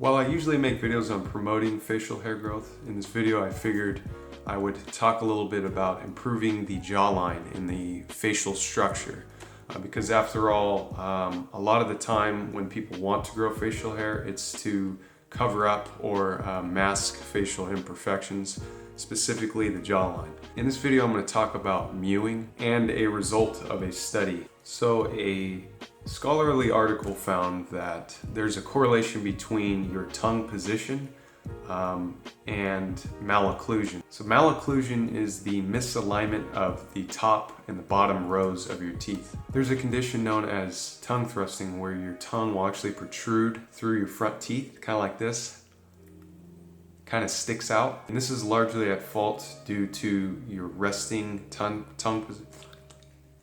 While I usually make videos on promoting facial hair growth, in this video I figured I would talk a little bit about improving the jawline in the facial structure. Because after all, a lot of the time when people want to grow facial hair, it's to cover up or mask facial imperfections, specifically the jawline. In this video I'm going to talk about mewing and a result of a study. So a scholarly article found that there's a correlation between your tongue position and malocclusion. So malocclusion is the misalignment of the top and the bottom rows of your teeth. There's a condition known as tongue thrusting where your tongue will actually protrude through your front teeth, kind of like this. Kind of sticks out. And this is largely at fault due to your resting tongue position.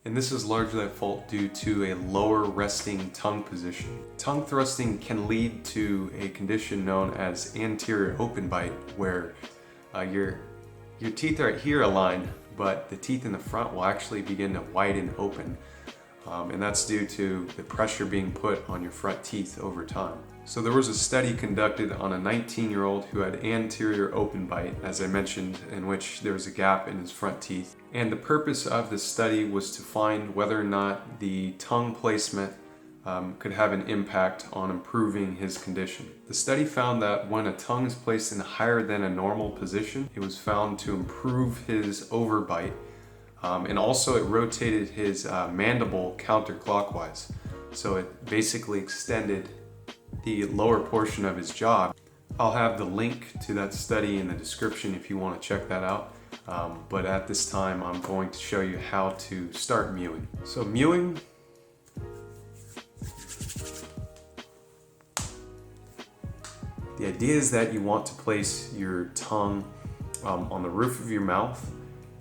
And this is largely at fault due to a lower resting tongue position. Tongue thrusting can lead to a condition known as anterior open bite, where your teeth right here align, but the teeth in the front will actually begin to widen open. And that's due to the pressure being put on your front teeth over time. So there was a study conducted on a 19-year-old who had anterior open bite, as I mentioned, in which there was a gap in his front teeth. And the purpose of the study was to find whether or not the tongue placement could have an impact on improving his condition. The study found that when a tongue is placed in higher than a normal position, it was found to improve his overbite. And also it rotated his mandible counterclockwise. So it basically extended the lower portion of his jaw. I'll have the link to that study in the description if you want to check that out. But at this time, I'm going to show you how to start mewing. So mewing, the idea is that you want to place your tongue on the roof of your mouth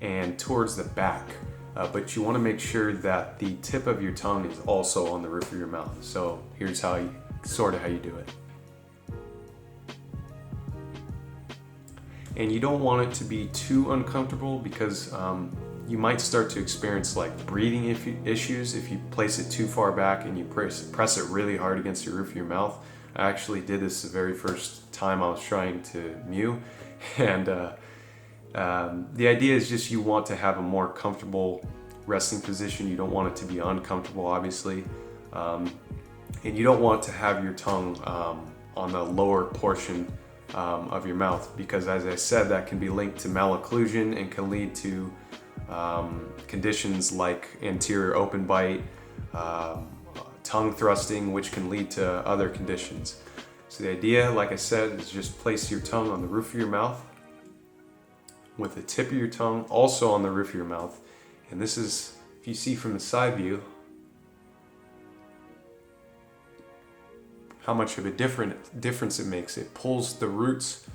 and towards the back. But you want to make sure that the tip of your tongue is also on the roof of your mouth. So here's how you do it. And you don't want it to be too uncomfortable because you might start to experience like breathing issues if you place it too far back and you press it really hard against the roof of your mouth. I actually did this the very first time I was trying to mew, and the idea is just you want to have a more comfortable resting position. You don't want it to be uncomfortable, obviously. And you don't want to have your tongue on the lower portion of your mouth, because as I said, that can be linked to malocclusion and can lead to conditions like anterior open bite, tongue thrusting, which can lead to other conditions. So the idea, like I said, is just place your tongue on the roof of your mouth with the tip of your tongue also on the roof of your mouth. And this is, if you see from the side view, how much of a difference it makes. It pulls the roots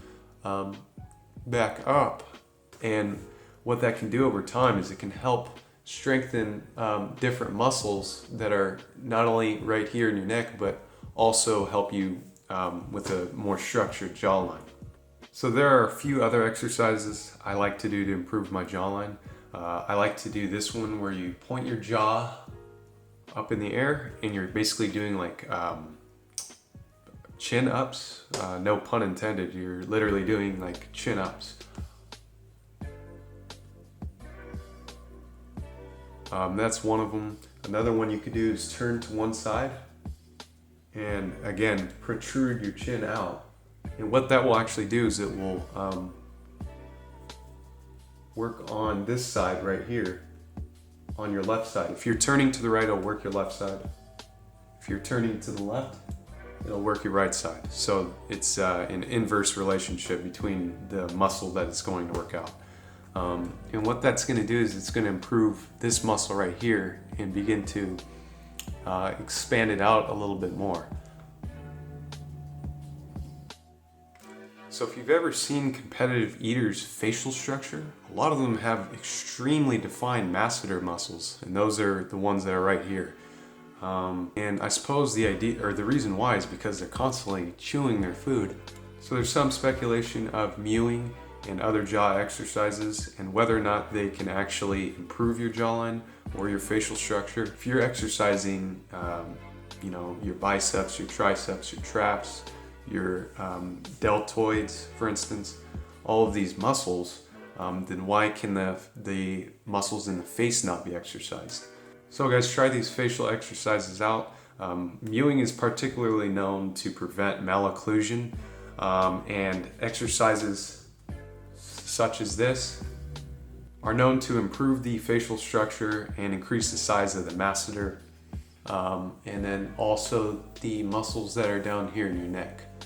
back up, and what that can do over time is it can help strengthen different muscles that are not only right here in your neck, but also help you with a more structured jawline. So there are a few other exercises I like to do to improve my jawline. I like to do this one where you point your jaw up in the air and you're basically doing like chin ups, no pun intended. You're literally doing like chin ups. That's one of them. Another one you could do is turn to one side and again protrude your chin out. And what that will actually do is it will work on this side right here, on your left side. If you're turning to the right, it'll work your left side. If you're turning to the left, it'll work your right side. So it's an inverse relationship between the muscle that it's going to work out. And what that's going to do is it's going to improve this muscle right here and begin to expand it out a little bit more. So if you've ever seen competitive eaters' facial structure, a lot of them have extremely defined masseter muscles, and those are the ones that are right here. And I suppose the idea, or the reason why, is because they're constantly chewing their food. So there's some speculation of mewing and other jaw exercises and whether or not they can actually improve your jawline or your facial structure. If you're exercising, your biceps, your triceps, your traps, your deltoids, for instance, all of these muscles, then why can the muscles in the face not be exercised? So guys, try these facial exercises out. Mewing is particularly known to prevent malocclusion, and exercises such as this are known to improve the facial structure and increase the size of the masseter, and then also the muscles that are down here in your neck.